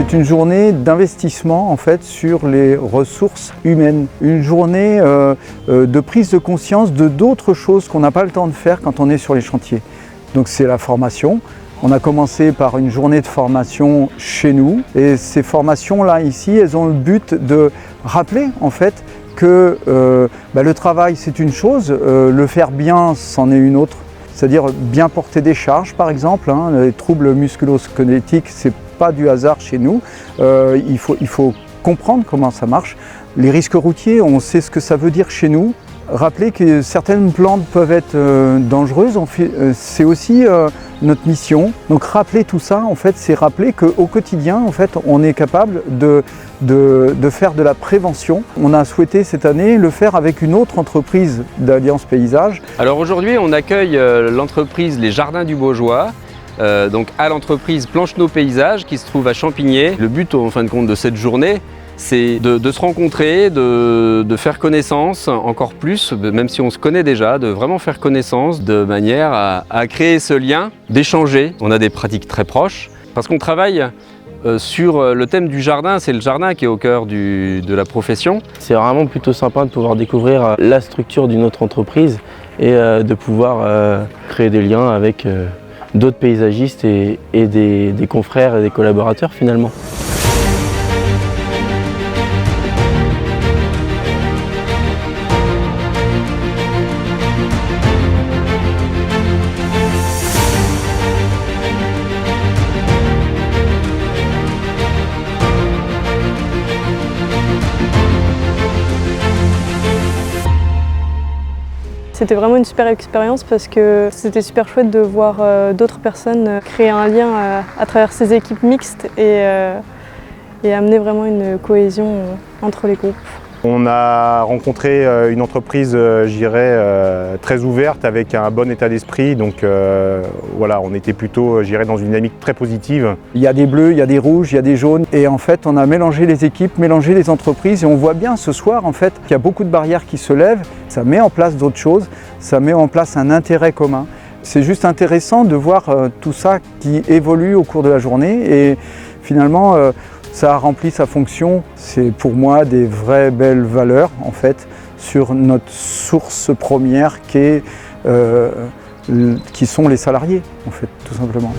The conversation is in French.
C'est une journée d'investissement en fait sur les ressources humaines. Une journée de prise de conscience de d'autres choses qu'on n'a pas le temps de faire quand on est sur les chantiers. Donc c'est la formation. On a commencé par une journée de formation chez nous et ces formations-là ici, elles ont le but de rappeler en fait que le travail c'est une chose, le faire bien c'en est une autre. C'est-à-dire bien porter des charges par exemple, les troubles musculo-squelettiques c'est pas du hasard chez nous, il faut comprendre comment ça marche. Les risques routiers, on sait ce que ça veut dire chez nous. Rappeler que certaines plantes peuvent être dangereuses, c'est aussi notre mission. Donc rappeler tout ça, en fait, c'est rappeler qu'au quotidien, en fait, on est capable de faire de la prévention. On a souhaité cette année le faire avec une autre entreprise d'Alliance Paysage. Alors aujourd'hui, on accueille l'entreprise Les Jardins du Baugeois. Donc à l'entreprise Plancheneau Paysage qui se trouve à Champigné. Le but en fin de compte de cette journée, c'est de se rencontrer, de faire connaissance encore plus, même si on se connaît déjà, de vraiment faire connaissance de manière à créer ce lien, d'échanger. On a des pratiques très proches parce qu'on travaille sur le thème du jardin, c'est le jardin qui est au cœur de la profession. C'est vraiment plutôt sympa de pouvoir découvrir la structure d'une autre entreprise et de pouvoir créer des liens avec d'autres paysagistes et des confrères et des collaborateurs finalement. C'était vraiment une super expérience parce que c'était super chouette de voir d'autres personnes créer un lien à travers ces équipes mixtes et amener vraiment une cohésion entre les groupes. On a rencontré une entreprise, je dirais, très ouverte avec un bon état d'esprit. Donc voilà, on était plutôt, je dirais, dans une dynamique très positive. Il y a des bleus, il y a des rouges, il y a des jaunes. Et en fait, on a mélangé les équipes, mélangé les entreprises. Et on voit bien ce soir, en fait, qu'il y a beaucoup de barrières qui se lèvent. Ça met en place d'autres choses, ça met en place un intérêt commun. C'est juste intéressant de voir tout ça qui évolue au cours de la journée. Et finalement, ça a rempli sa fonction. C'est pour moi des vraies belles valeurs en fait sur notre source première qui sont les salariés en fait tout simplement.